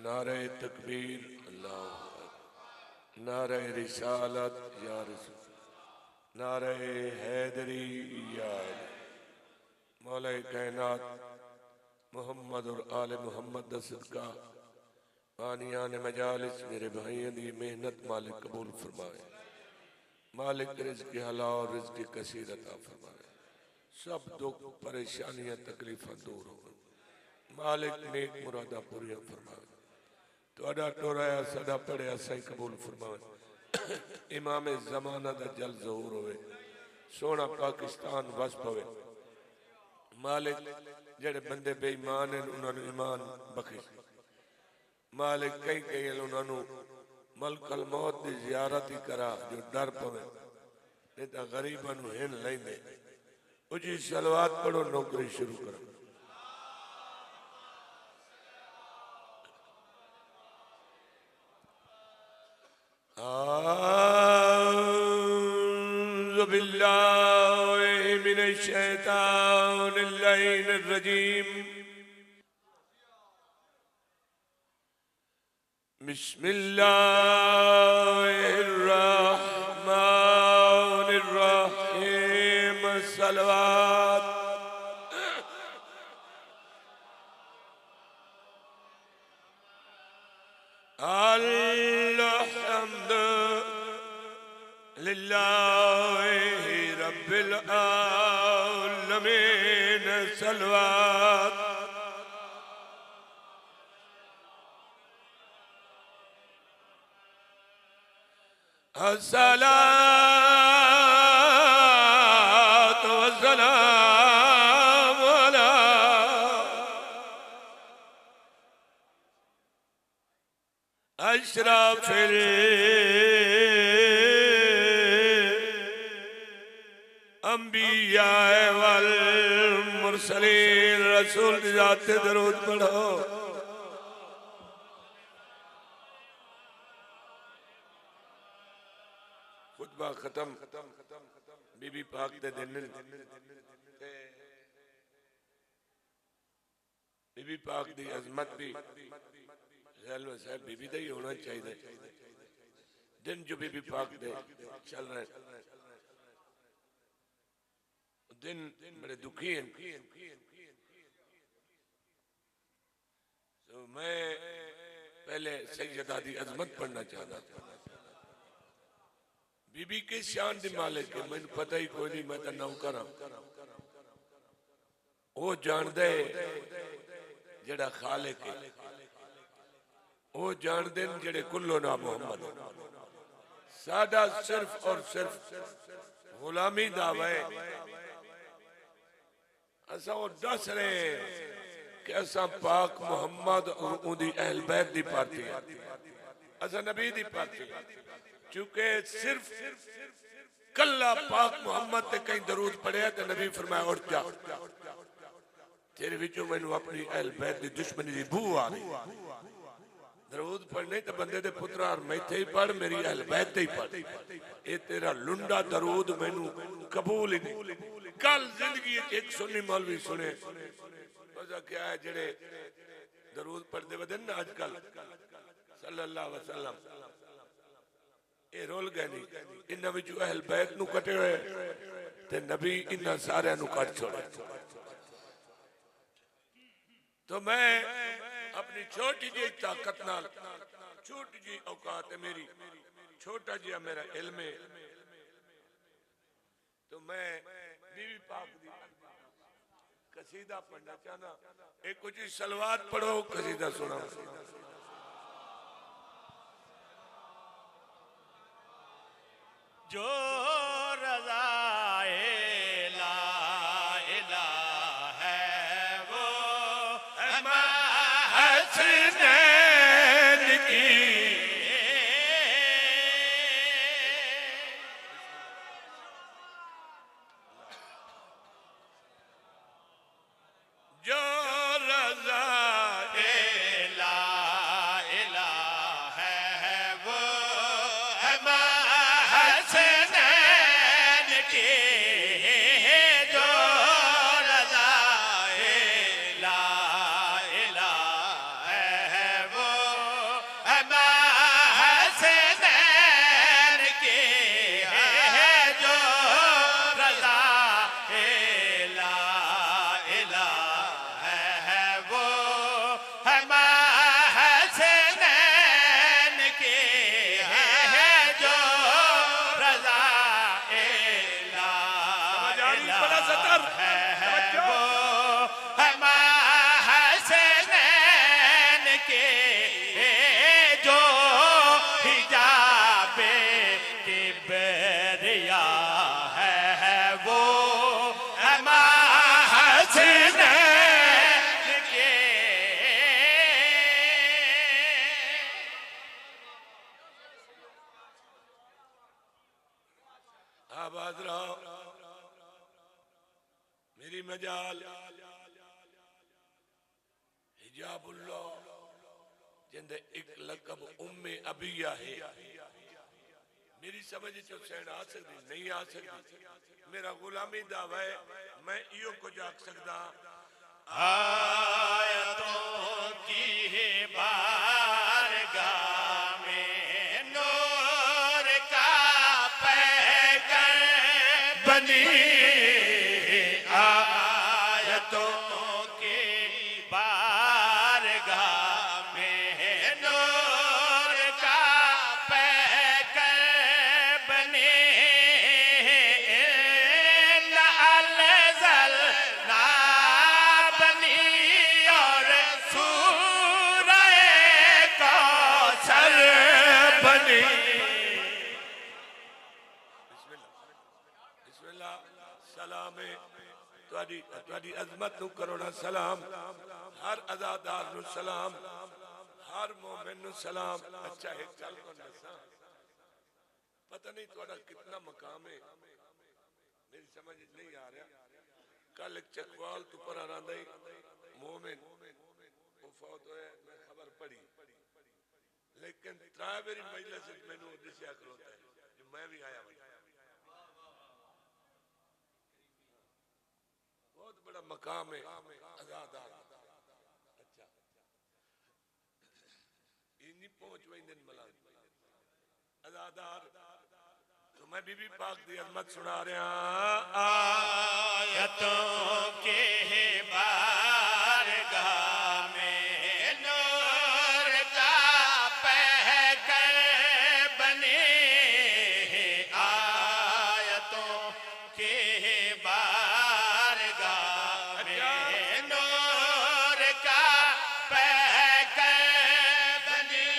نعرہ تکبیر اللہ اکبر، نعرہ رسالت یا رسول، نعرہ حیدری یا علی۔ مولا کائنات محمد اور آل محمد دا صدقہ آنیان مجالس میرے بھائیوں دی محنت مالک قبول فرمائے، مالک رزق حلال اور رزق کثیر عطا فرمائے، سب دکھ پریشانیاں تکلیفاں دور ہوں، مالک نیک مرادہ پوریاں فرمائے، تو اڈا ٹورایا سڈا پڑھیا سائی قبول فرمائے، امام زمانہ دا جل ظہور ہوئے، سونا پاکستان وس پوے، مالک جڑے بندے بے ایمان ہیں انہوں نے ایمان بخش، مالک کئی کئی انہوں نے ملک الموت دی زیارت ہی کرا جو ڈر پوے، نہیں تا غریباں نو ہن لیں دے، اجھی صلوات پڑھو نوکری شروع کرو۔ اعوذ باللہ من الشیطان اللعین الرجیم، بسم اللہ الرحمن الرحیم، صلوات الحمد للہ رب العالمین، صلوات الصلاة والسلام علی اشرف الانبیاء والمرسلین، رسول کی ذات درود پڑھو۔ خطبہ ختم، بی بی پاک دے دن، بی بی پاک دی عظمت بھی خیال میں صاحب بی بی دا ہی ہونا چاہیے، دن جو بی بی پاک دے چل رہے ہیں، دن بڑے دکھی ہیں۔ تو میں پہلے سیدہ دی عظمت پڑھنا چاہتا تھا، بی بی کے شان دی مالک ہے، میں پتہ ہی کوئی نہیں، میں تا نوکر ہوں، وہ جان دے جڑا خالق ہے، وہ جان دے جڑے کلو نا محمد، سادہ صرف اور صرف غلامی دعوے، ایسا وہ دس رہے ہیں کہ ایسا پاک محمد اور ان دی اہل بیت دی پارٹی ہے، ایسا نبی دی پارٹی ہے، چونکہ صرف کلہ پاک محمد تے کہیں درود پڑھے تو نبی فرمایا اٹھ جا، تیرے وچوں میں نے اپنی اہل بیت دی دشمنی دی بو آ رہی، درود پڑھنے تو بندے دے پترار میں تھے ہی پڑھ، میری اہل بیت تے ہی پڑھ، اے تیرا لنڈا درود میں نے قبول ہی نہیں۔ کل زندگی ایک سنی مولوی سنے، وجہ کیا ہے جڑے درود پڑھ دے بدن آج کل صلی اللہ علیہ وسلم، اے رول گئے نہیں، انہاں وچوں اہل بیت نو کٹے ہوئے تے نبی انہاں سارے نو کٹ چھوڑے۔ تو میں اپنی چھوٹی جی طاقت نال، چھوٹی جی اوقات ہے میری، چھوٹا جی میرا علم ہے، تو میں بی بی پاک دی قصیدہ پڑھنا چاہنا، ایک کچھ صلوات پڑھو، قصیدہ سنا۔ جو رضائے لا الہ ہے وہ حسنین کی، جو رضائے لا الہ ہے وہ حسنین کی، جو رضائے لا الہ ہے وہ رجال حجاب اللہ جندے ایک لقب ام ابیہ ہے میری سمجھ چ حسین آ سکتی نہیں آ سکتی میرا غلامی دعویٰ ہے میں ایو کو جاگ سکتا آیتوں کی بارگاہ میں نور کا پیکر بنی آیتوں کی بارگاہ میں نور کا پیکر بنی نعلزلنا بنی اور سورہ کوثر بنی بسم اللہ سلام تواڈی عظمت نو کروڑا سلام ہر عزادار نو سلام ہر مومن نو سلام اچھا ایک چل کو دساں پتہ نہیں تواڈا کتنا مقام ہے میری سمجھ نہیں آ رہا کل ایک چکوال تو پر آندا ہی مومن وہ فوت ہوئے میں خبر پڑھی لیکن ترائے میری مجلس میں نو دسیا کروتا ہے جو میں بھی آیا بھائی بہت بڑا مقام ہے عزادار اچھا انہی پہنچ ویندن ملان عزادار تو میں بی بی پاک دی عظمت سنا رہا آیتوں کے بارگاہ میں نور کا پیکر بنے آیتوں کے بارگاہ میں نور کا پیکر بنے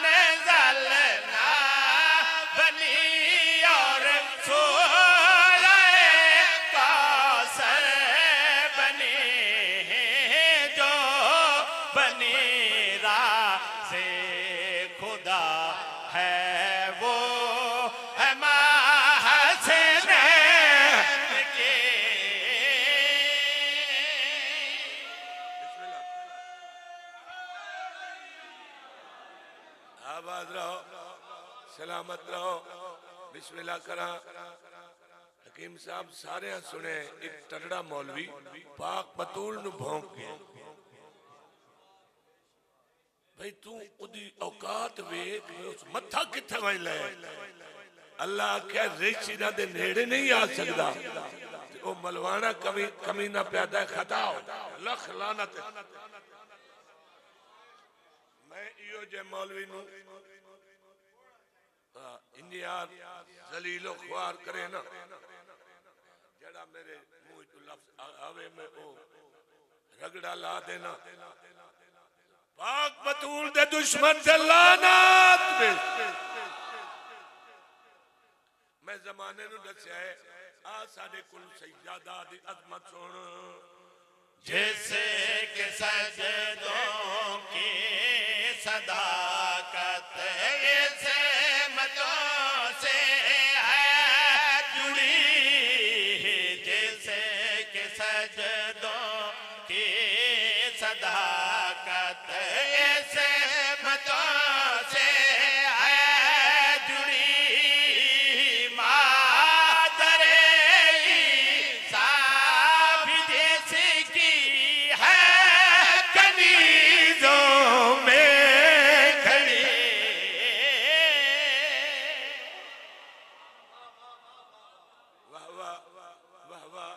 انزلنا بنی اور سورہ کوثر بنی جو بنی راز خدا ہے وہ ہے محسن کے بسم اللہ آباد رہو سلامت رہو بسم اللہ کرا حکیم صاحب سارے ہاں سنے ایک ٹرڑا مولوی پاک بطول نو بھونک گیا بھئی تو ادھی اوقات ویک اس متھا کتھے وائن لے اللہ کیا ریچیدہ دے نیڑے نہیں آ سکتا وہ ملوانا کمینہ پیدا ہے خطا ہو لکھ لانت ہے میں ایو جے مولوی نو انیار ذلیل و خوار کرے نا جڑا میرے منہ تو لفظ آوے میں او رگڑا لا دینا پاک بطول دے دشمن سے لانات میں زمانے نو دسیا ہے آ ساڑے کل سیادہ دی عظمت سن جیسے کہ سجدوں کی صداقت ایسے متوں سے ہے جڑی جیسے کہ سجدوں کی صداقت ایسے متوں سے ہے جڑی مادر عیسیٰ بھی جیسے کی ہے کنیزوں میں کھڑی واہ واہ واہ واہ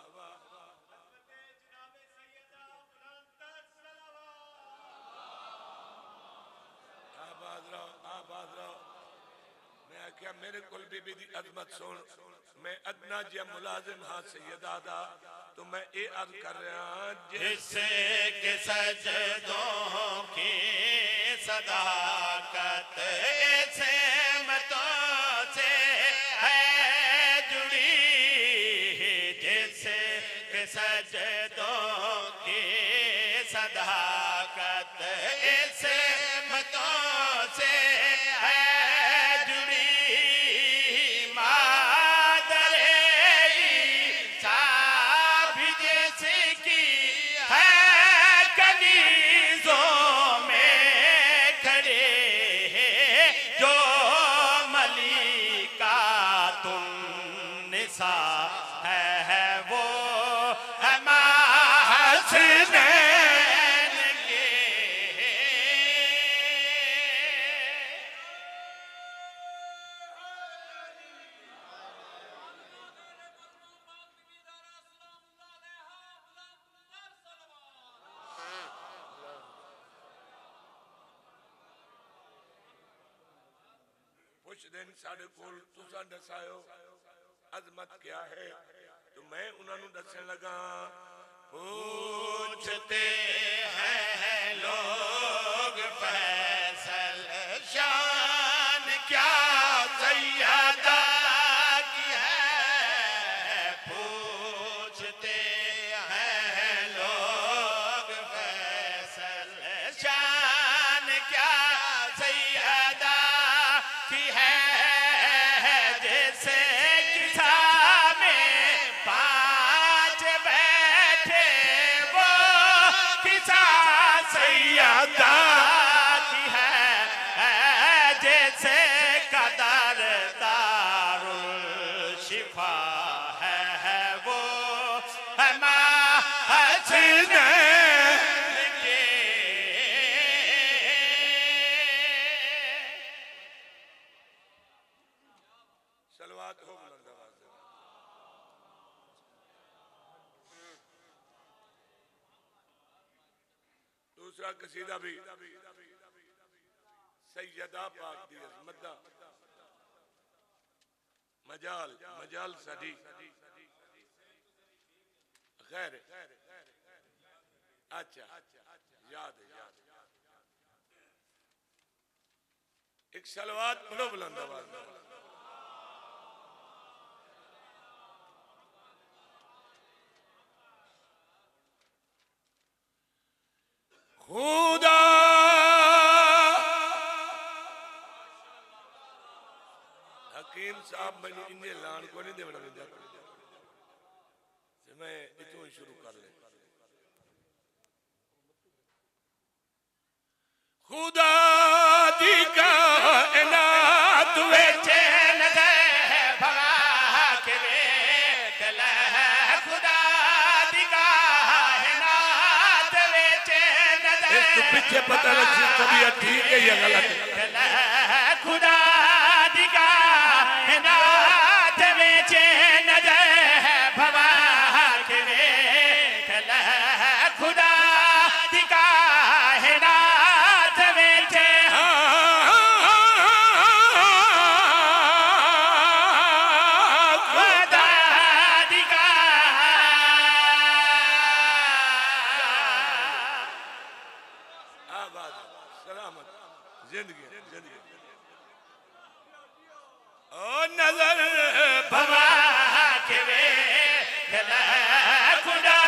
آباد رہو میں کیا میرے کل بی بی دی عظمت سن میں ادنا جیا ملازم ہاں سیدہ دا تو میں اے عرض کر رہا ہاں جیسے کہ سجدوں کی صداقت ایسے متوں سے ہے جڑی جیسے کہ سجدوں کی صداقت ایسے متوں سے ہے جڑی مادر حسنین کے کچھ دن ساڑھے کول تساں دسایو عظمت کیا ہے تو میں انہوں نے دسن لگا پوچھتے ہیں لوگ فیصل شان کیا سیدہ کی ہے پوچھتے ہیں لوگ فیصل شان کیا سیدہ کی ہے جیسے کسا میں پانچ بیٹھے وہ کسا سیدہ کی ہے جیسے قدر دار الشفا ہے وہ ماں حسنین کے صلوات ہو بلند آواز سے۔ دوسرا قصیدہ بھی سیدہ پاک دی عظمت دا مجال ساڈی خیر اچھا یاد ہے ایک صلوات پڑھو بلند آواز میں۔ خدا حکیم صاحب میں نے انہیں لان کو نہیں دے بڑا مجھا میں اتوں ہی شروع کر لیں خدا دی کائنات وچ چین دے بھوا کے ویٹ لے خدا دی کائنات وے چین دے اس کو پیچھے پتہ لگ سی طبیعت ٹھیک ہے یا غلط ہے خدا دی کائنات وے چین دے بھوا کے ویٹ لے خدا دی کائنات وے چین خدا دی آباد سلامت زندگی او نظر بھوا کے ویٹ لے خدا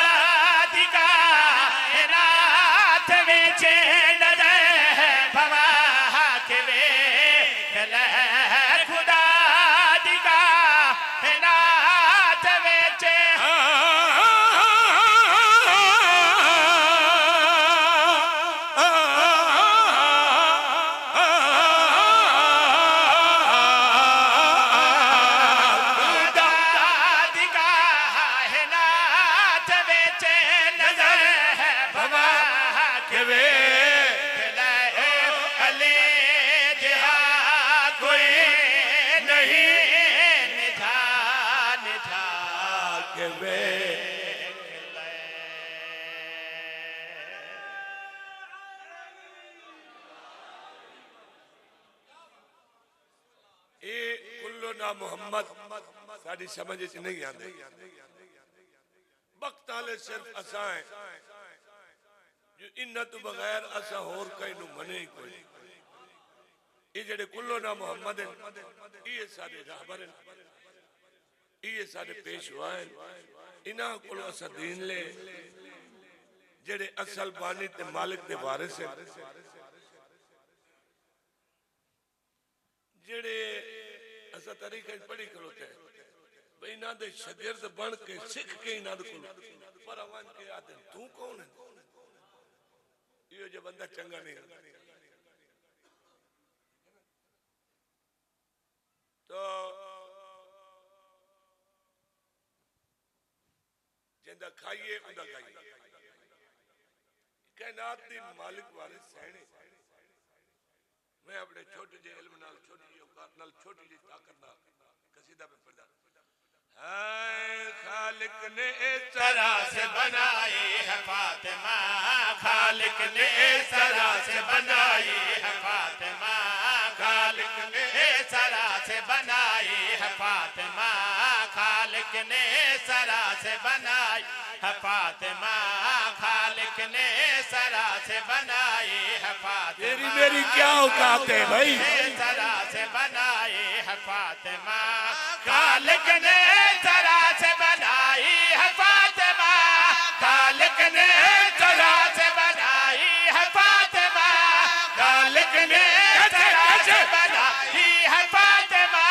دی کائنات وے چین دے بھوا کے ویٹ لے خدا دی کائنات وے چین محمد ساڑی سمجھ سے نہیں آندے وقت آلے صرف اسائیں جو انہ تو بغیر اسا ہور کئی نو منے ہی کوئی یہ جڑے کلو نا محمد ہیں یہ سارے رہبر ہیں یہ سارے پیشوا ہیں انہ کلو اسا دین لے جڑے اصل بانی تے مالک تے وارث ہیں جڑے ایسا طریقہ پڑھی کروتے ہیں بھئی نہ دے شگرد بن کے سکھ کے نہ دے کلو پر آوان کے آدھیں تو کون ہے یہ جو بندہ چنگا نہیں ہے تو جندہ کھائیے اندہ کھائیے کائنات دی مالک والے سہنے میں اپنے چھوٹے جے علم نال چھوٹی جی اوقات نال چھوٹی جی طاقت نال قصیدہ پہ پڑھدا ہے خالق نے اس طرح سے بنائی ہے فاطمہ خالق نے اس طرح سے بنائی ہے فاطمہ خالق نے اس طرح سے بنائی ہے فاطمہ خالق نے اس طرح سے بنائی ہے فاطمہ خالق نے اس طرح سے بنائی ہے فاطمہ تیری میری کیا اوقات ہے بھائی اس طرح سے بنائی ہے فاطمہ خالق نے اس طرح سے بنائی ہے فاطمہ خالق نے اس طرح سے بنائی ہے فاطمہ خالق نے اس طرح سے بنائی ہے فاطمہ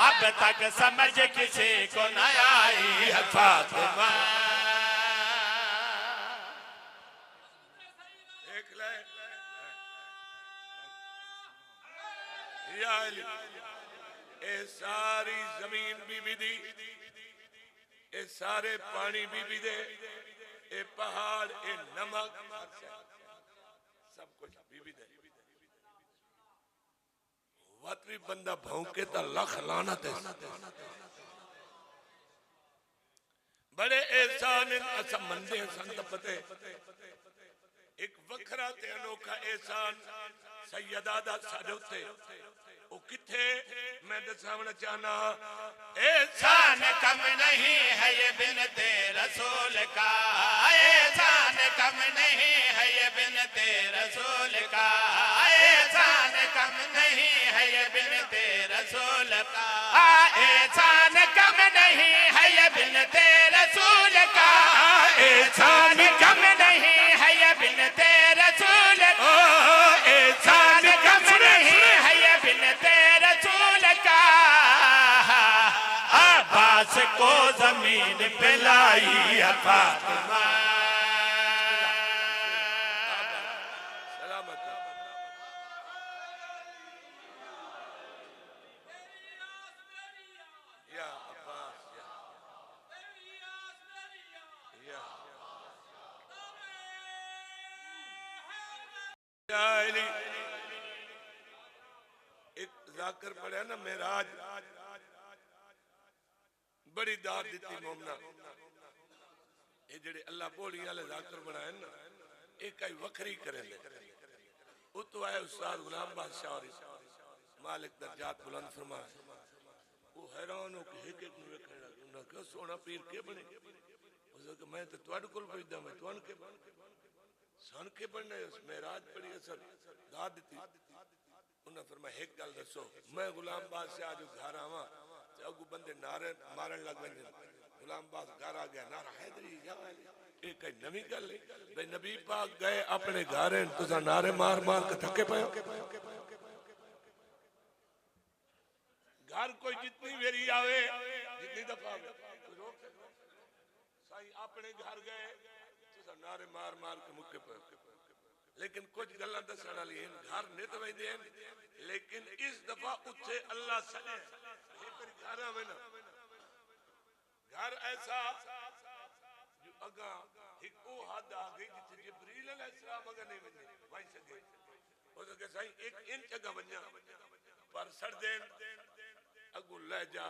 اب تک سمجھ کسی کو نہ آئی ہے فاطمہ ایک لائے یا علی اے ساری زمین بی بی دی اے سارے پانی بی بی دے اے پہاڑ اے نمک سب کچھ بی بی دے وقت بھی بندہ بھونکے تا لکھ لعنت ہے بڑے احسان اسا مندے سنت پتے ایک وکھرا تے انوکھا احسان سیدہ دا ساڑھوتے او کتھے میں دساونا چاہنا احسان کم نہیں ہے یہ بنت رسول کا احسان کم نہیں ہے یہ بنت رسول کا احسان کم نہیں ہے یہ بنت رسول کا احسان کم نہیں ہے یہ بنت رسول کا احسان کم نہیں ہے یہ بنت رسول کا احسان کم نہیں ہے یہ بنت رسول کا عباس کو زمین پہ لائی ہے فاطمہ سلامت یا عباس یا علی ایک ذاکر پڑھا نا معراج بڑی داد دیتی مومنہ یہ جڑے اللہ بولی والے ذاکر بنائے نا ایک آئی وکھری کریں دے اتو آئے استاد غلام بادشاہ اور مالک درجات بلند فرمائے وہ حیران ہو کہ ایک ایک نوے کہنے لگے انہوں نے کہا سونا پیر کے بنے اس نے کہا میں تو توڑ کل پہنچ میں توان کے بنے سان کے بنے اس معراج پڑی اثر داد دیتی انہوں نے فرمایا ایک گل دسو میں غلام بادشاہ جو گھر آواں اگو بندے نعرے مارن لگ بندے غلام باز گھر آ گیا نعرہ حیدری یا علی ایک کئی نمی گل ہے بھئی نبی پاک گئے اپنے گھریں تو نعرے مار مار کے تھکے پائے گھر کوئی جتنی ویری آوے جتنی دفعہ آوے کوئی روک سکتا سائی اپنے گھر گئے تو نعرے مار مار کے مکے پائے لیکن کچھ گلہ دسانا لی ہیں گھر نیت وہی دیں لیکن اس دفعہ اتھے اللہ سنے گھر آوے نا گھر ایسا جو اگا ایک او حد آگئی جتے جبریل علیہ السلام اگا نہیں بنیا وہیں سے گئے وہ تو کہ سائی ایک انچ اگا بنیا پر سڑ دین اگو لے جا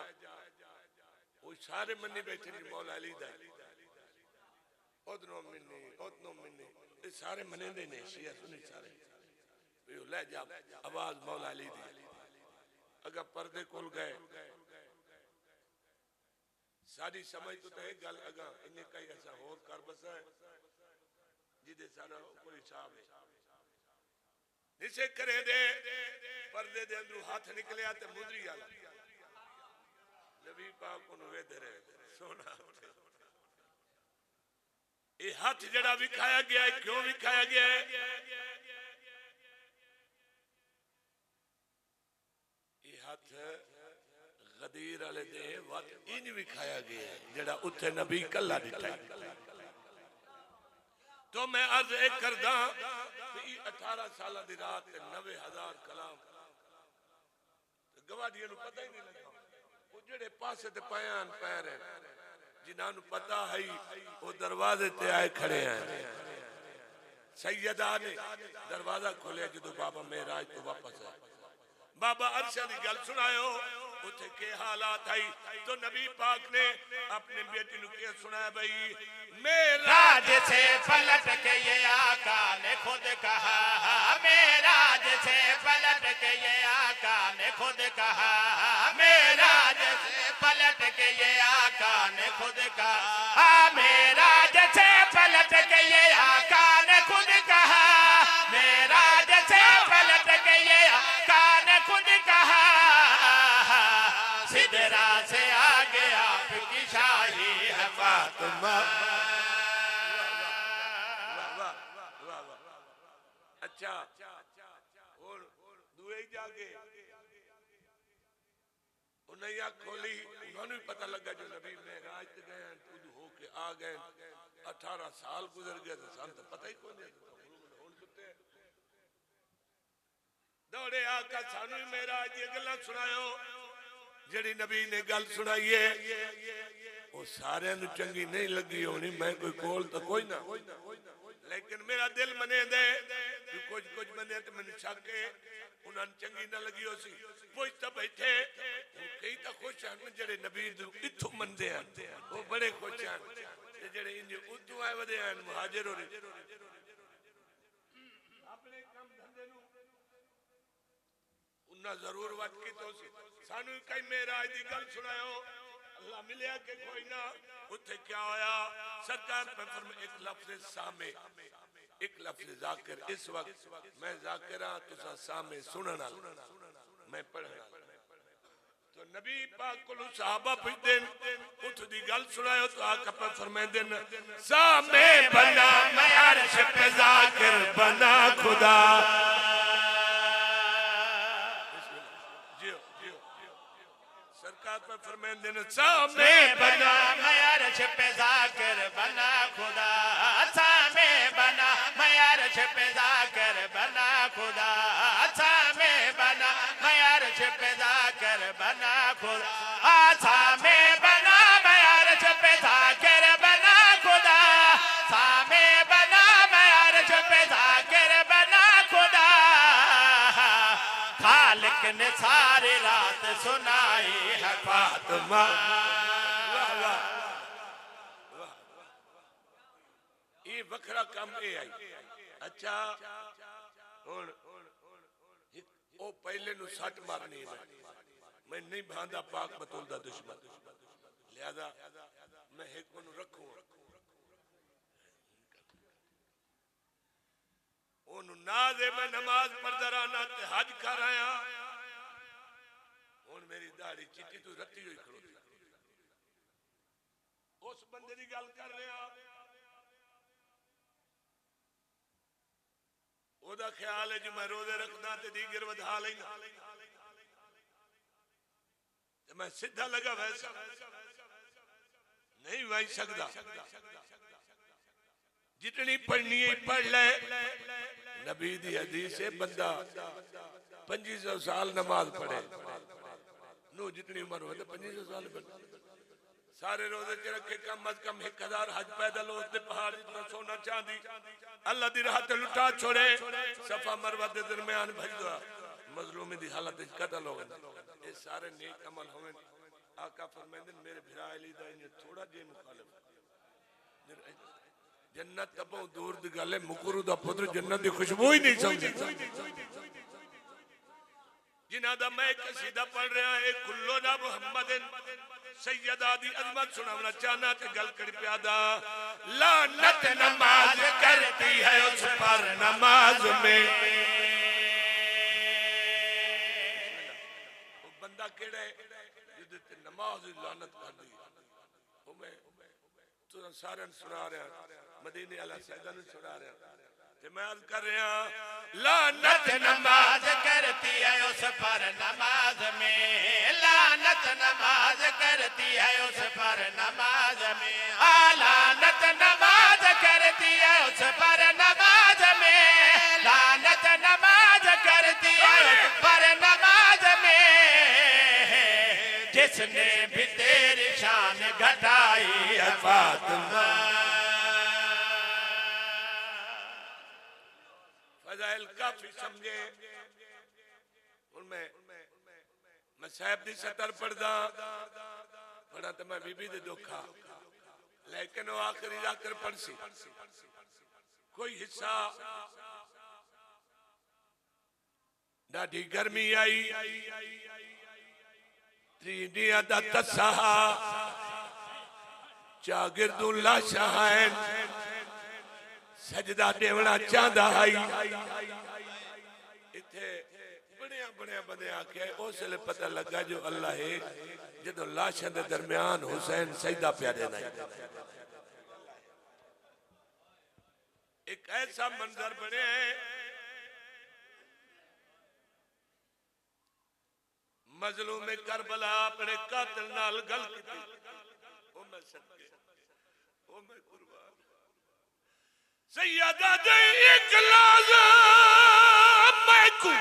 وہ سارے منی بیٹھے جی مولا علی دا ادنو منی یہ سارے منے دے نہیں شیعہ سنی سارے وہ لے جا آواز مولا علی دی اگر پردے کھول گئے ساری سمجھ تو ہے گل اگا انہیں کئی ایسا اور کر بسا ہے جیدے سارا کوئی صاحب ہے نسے کرے دے پردے دے اندرو ہاتھ نکلے آتے مدری آلا نبی پاک انہوں دے رہے سونا ہوتے یہ ہاتھ جڑا بھی کھایا گیا ہے کیوں بھی کھایا گیا ہے یہ ہاتھ غدیر علی دے وقت ان بھی کھایا گیا ہے جڑا اتھے نبی کلہ دکھائی تو میں عرض ایک کرداں کہ 18 سالہ دی رات 90,000 کلام گواڈیاں نو پتہ ہی نہیں لگا وہ جڑے پاسے تے پیان پیر ہیں جی جنہاں نو پتہ ہے وہ دروازے تے آئے کھڑے ہیں سیدہ نے دروازہ کھولے جدو بابا معراج تو واپس ہے بابا عرشہ دی گل سنایو اتھے کے حالات آئی تو نبی پاک نے اپنے بیٹی نو کیا سنایا بھئی معراج سے پلٹ کے یہ آقا نے خود کہا معراج سے پلٹ کے یہ آقا نے خود کہا معراج سے پلٹ کے یہ آقا نے خود کہا معراج سے پلٹ کے یہ آقا نے خود کہا معراج سے پلٹ کے یہ آقا نے خود کہا سدرا سے آگے آپ کی شاہی ہے فاطمہ اچھا اور دوئے ہی جاگے انہیں یا کھولی انہوں نے پتہ لگا جو نبی معراج تے گئے ہیں خود ہو کے آ گئے 18 سال گزر گئے تو سان تو پتہ ہی کون ہے دوڑے آقا سانو ہی معراج یہ گلہ سنایو جڑی نبی نے گل سنائیے وہ سارے نو چنگی نہیں لگی ہونی میں کوئی کول تو کوئی نہ لیکن میرا دل منے دے کچھ بندے تو میں نے شاکے انہاں چنگی نہ لگی ہو سی پوچھتا بیٹھے کئی تا خوش ہیں جڑے نبی دو اتھو مندے ہیں وہ بڑے خوش ہیں جڑے انجھے اتھو آئے ودے ہیں مہاجر ہو رہے اپنے کام دھندے نو انہاں ضرور وقت کی تو سی سانو کئی معراج دی گل سنایو اللہ ملیا کہ کوئی نہ اتھے کیا آیا سرکار میں فرمائے ایک لفظ سامے ایک لفظ ذاکر اس وقت میں ذاکرہ تسا سامے سننا میں پڑھنا تو نبی پاک کو صحابہ پوچھ دین اتھ دی گل سنایو تو آقا پر فرمائے دین سامے بنا میں عرش پہ ذاکر بنا خدا سرکار پر فرمائے دین سامے بنا میں عرش پہ ذاکر بنا خدا سامے بنا میں عرش پہ ذاکر بنا خدا سامے بنا میں عرش پہ ذاکر بنا خدا سامے بنا میں عرش پہ ذاکر بنا خدا سامے بنا میں عرش پہ ذاکر بنا خدا خالق نے ساری رات سنائی ہے فاطمہ یہ وکھرا کام اے آئی اچھا او پہلے نو سٹ مارنی ہے میں نہیں بھاندا پاک بطول دا دشمن لہذا میں ایک کو رکھوں انہوں نازے میں نماز پڑھ رانا تے حج کر آیا ان میری داڑھی چٹی تو رتی ہوئی کھڑو اس بندے دی گل کر رہے ہیں او دا خیال ہے جو میں روزے رکھنا تے دیگر ودھا لینا تے میں سدھا لگا ویسا نہیں وہی سکتا جتنی پڑھنی ہے پڑھ لے نبی دی حدیث ہے بندہ 2500 سال نماز پڑھے نو جتنی عمر ہوئے تو 2500 سال پڑھے سارے روزے چ رکھے کم از کم 1000 حج پیدل ہو تے پہاڑ جتنا سونا چاندی اللہ دی راہ تے لٹا چھوڑے صفا مروہ دے درمیان بھج دعا مظلومی دی حالت وچ قتل ہو گئے یہ سارے نیک عمل ہوئے آقا فرمائیں میرے بھرا علی دا انہیں تھوڑا جے مخالف جنت تبوں دور دی گلے مکرو دا پتر جنت دی خوشبو ہی نہیں سمجھے جنہ دا میں قصیدہ پڑھ رہا ہے کلو نا محمد سیدہ دی عظمت سناونا چاہنا تے گل کر پیادا لعنت نماز کرتی ہے اس پر نماز میں وہ بندہ کیڑا ہے جدتے نماز لعنت کر دی وہ میں تو سارے سنا رہے ہیں مدینے علیہ سیدہ نے سنا رہے ہیں کہ میں عرض کر رہے ہیں لعنت نماز کرتی ہے اس پر نماز میں لعنت نماز کرتی ہے اس پر نماز میں لعنت نماز کرتی ہے اس پر نماز میں لعنت نماز کرتی ہے اس پر نماز میں جس نے بھی تیری شان گھٹائی ہے فاطمہ فضائل کافی سمجھے ان میں صاحب دی سطر پڑھدا پڑھا تو میں بی بی دے دکھا لیکن وہ آخری جا کر پڑھ سی کوئی حصہ ڈاڈی گرمی آئی تریڈیاں دا تسہا چاگردوں لاشا ہیں سجدہ دیونا چاندہ آئی اتھے بڑے بندے آکے اس لئے پتہ لگا جو اللہ ہے جدو لاشا دے درمیان حسین سجدہ پیادے نہیں ایک ایسا منظر بنے ہیں مظلوم کربلا اپنے قاتل نال گل کی او میں صدقے او میں قربان سیدہ دے ایک لازم میں کو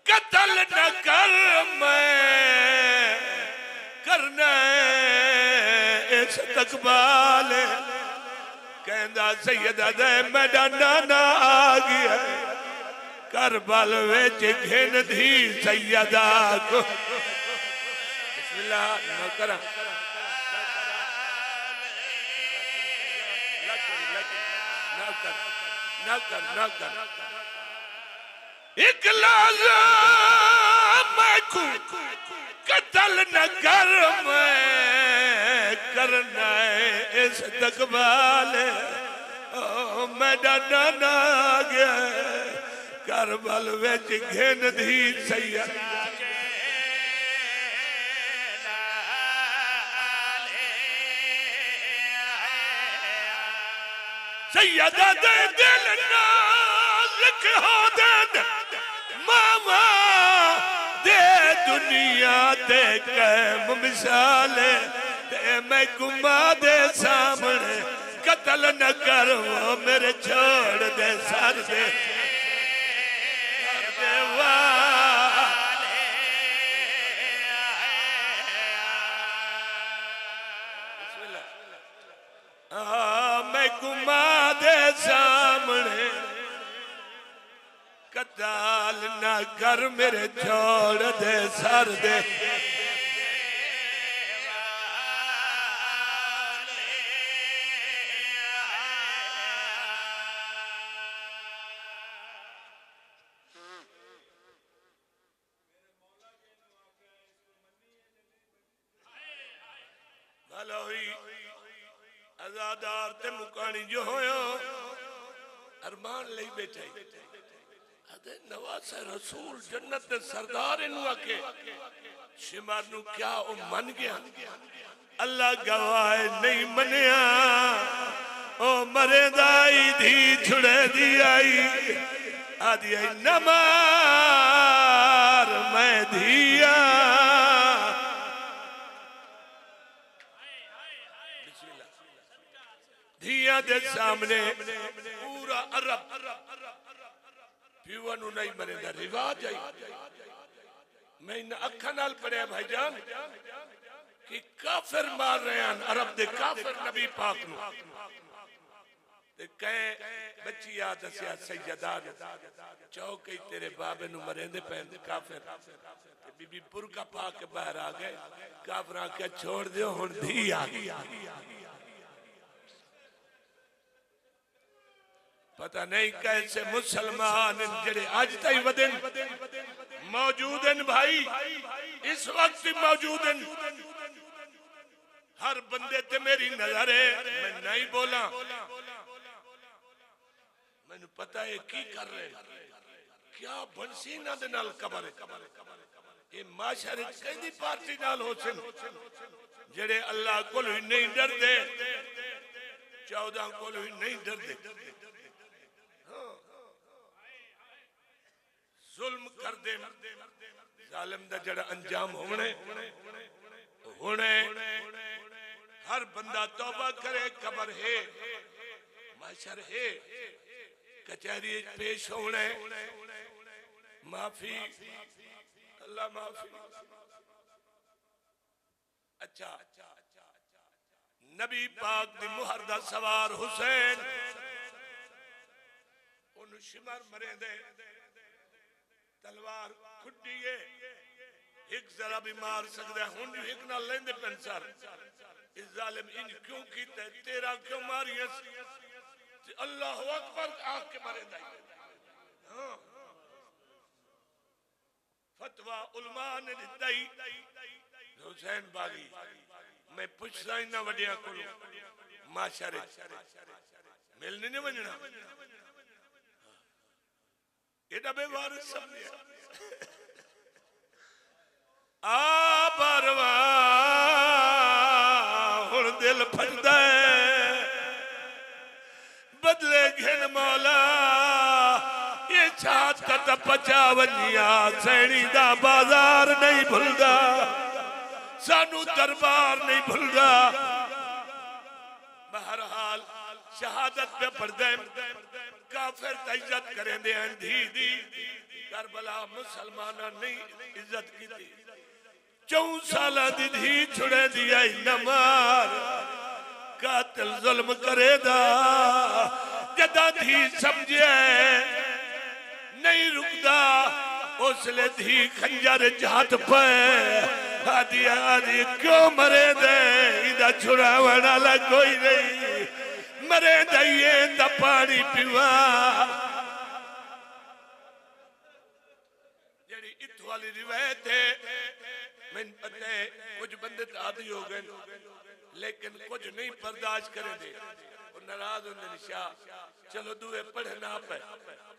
قتل نہ کر میں کرنا استقبال کہندہ سیدہ دے میڈا نانا آگیا کربل ویچ گھن دھی سیدہ کو بسم اللہ نہ کرا نہ کر ایک لازم میں کو قتل نہ کر میں کرنا استقبال میڈا نانا آگیا کربل ویچ گھن دھی سیدہ سیدہ دے دل نازک ہو دے ماما دے دنیا دے قیم مثال تے میں گما دے سامنے قتل نہ کر وہ میرے چھوڑ دے سر دے میں گما دے سامنے قتل نہ کر میرے چھوڑ دے سر دے ازادار تے مکانی جو ہویا ارمان لئی بیٹھائی ادھے نواز رسول جنت دے سردار انہوں آکے شمار نو کیا او من گیا اللہ گواہ نہیں منیا او مرے دائی دھی چھڑے دی آئی آدھی آئی نمار میں دھیا دھیا دے سامنے پورا عرب پیوانو نہیں مرے دا رواج آئی میں انہا اکھا نال پڑھے بھائی جان کہ کافر مار رہے ہیں عرب دے کافر نبی پاک نو تے کہیں بچی یاد اسیا سیدان چوکے تیرے بابے نو مرے دے پہن کافر بی بی پر کا پاک باہر آگئے کافران کے چھوڑ دیو ہن دھی آگئی پتہ نہیں کیسے مسلمان جڑے آج تائی ودن موجود ہیں بھائی اس وقت موجود ہیں ہر بندے تے میری نظر ہے میں نہیں بولا میں نے پتہ ہے کی کر رہے کیا بنسی نہ دے نال قبر یہ معاشرے کئی دی پارٹی نال ہو سن جڑے اللہ کو ہی نہیں ڈر دے 14 کو ہی نہیں ڈر دے ظلم کر دے ظالم دا جڑا انجام ہونے ہر بندہ توبہ کرے قبر ہے معاشر ہے کچہری پیش ہونے معافی اللہ معافی اچھا نبی پاک دی مہر دا سوار حسین انہوں شمر مرے دے تلوار کھٹیے ایک ذرا بھی مار سکتا ہے ہن جو ایک نہ لیندے پنسر اس ظالم ان کیوں کیتا ہے تیرا کیوں ماری ہے اللہ اکبر آگ کے مرے دائی فتوہ علماء نے دیتائی حسین باغی میں پوچھتا ہی نہ وڈیاں کلو معاشرے ملنے نہیں بننا ایڈا بے وارث سمجھے آبارواں ہن دل پھندا ہے بدلے گھن مولا یہ چھات کا تپچا ونیا سینی دا بازار نہیں بھلدا سانو دربار نہیں بھلدا بہرحال شہادت پہ پڑھ دیں کافر تا عزت کریں دے اندھی دی کربلا مسلمانہ نہیں عزت کی دی 4 سالہ دی دھی چھڑے دیا نمار قاتل ظلم کرے دا جدا دھی سمجھے نہیں رکدا اس لئے دھی خنجر جہت پہ آدھی آدھی کیوں مرے دے ادھا چھڑا ونالا کوئی نہیں مرے دے یہ دا پانی پیوا جیڑی اتھو والی روایت ہے میں پتہ ہے کچھ بندے عادی ہو گئے لیکن کچھ نہیں برداشت کریں دے اور ناراض ہونے نشاہ چلو دوئے پڑھنا پہ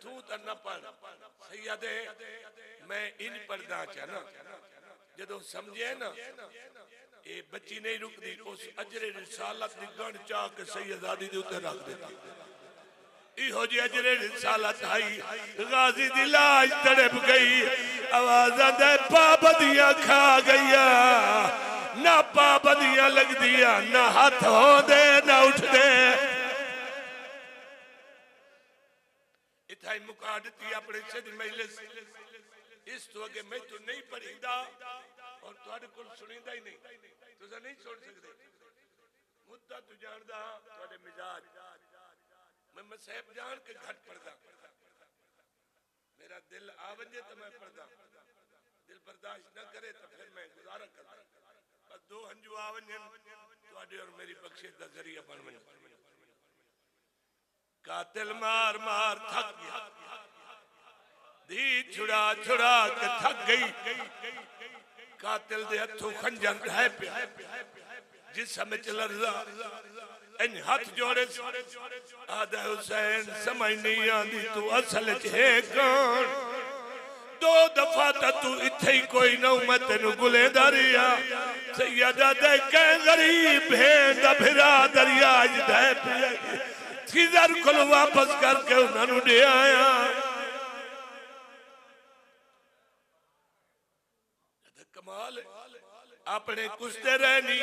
تو تا نہ پڑھ سیدے میں ان پڑھنا چاہنا جدو سمجھے نا اے بچی نہیں رک دی اس اجر رسالت دی گن چاہ کے سیدادی دی اتنے رکھ دیتی ای ہو جی اجر رسالت آئی غازی دی لاج تڑپ گئی آوازہ دے پابندیاں کھا گیا نہ پابندیاں لگ دیا نہ ہاتھ ہو دے نہ اٹھ دے اتھائی مقادتی اپنے صدی مجلس اس تو اگر میں تو نہیں پڑھی دا اور تو آڑے کل سنی دا ہی نہیں تو اسا نہیں چھوڑ سکتے مدہ تو جان دا تو آڑے مزاج میں مسیب جان کے گھٹ پڑھ دا میرا دل آونجے تو میں پڑھ دا دل برداشت نہ کرے تو پھر میں گزارہ کر دا بس 2 ہنجو آونجے تو آڑے اور میری بخشت دا ذریعہ بن میں قاتل مار مار تھک گیا دی چھڑا چھڑا کے تھک گئی قاتل دے ہتھو خنجر ڈھائے پہ جس ہمیں چلرزا ان ہاتھ جوڑے آدھے حسین سمجھ نہیں آدھی تو اصل چھے کون 2 دفعہ تا تو اتھے کوئی نہ میں تینو گلے داریا سیدہ دے کہ غریب ہے دا بھرا دریا جدہ پہ تھیزر کل واپس کر کے انہوں نے دے آیا کمال اپنے کشتے رہنی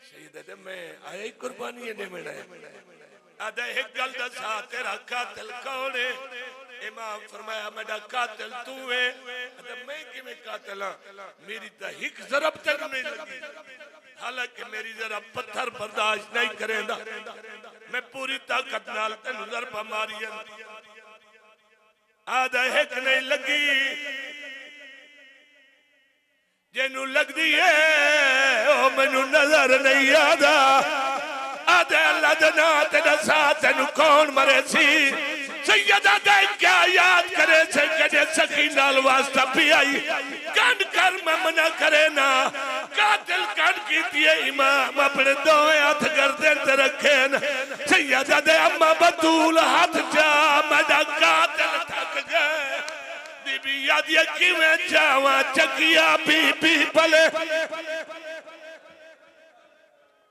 سیدہ میں آئی قربانی ہے میں آدھے ایک گل دا سا تیرا قاتل کونے امام فرمایا میڈا قاتل تو ہے آدھے میں کی میں قاتل ہاں میری تا ہک ضرب تک نہیں لگی حالانکہ میری ذرا پتھر برداشت نہیں کریں دا میں پوری طاقت نال تنو ضربہ ماری آدھا ایک نہیں لگی جنو لگ دیئے او منو نظر نہیں آدھا آدھے اللہ دنا تینا ساتھ تنو کون مرے سی سیدہ دے کیا یاد کرے سے کجے سکینہ الواسطہ بھی آئی کن کر میں منع کرے نا قاتل کن کی دیئے امام اپنے 2 ہاتھ گردن تے رکھے نا سیدہ دے اما بدول ہاتھ جا مدہ قاتل تھک گئے بی بی یاد یکی میں جاواں چکیا بی بی پلے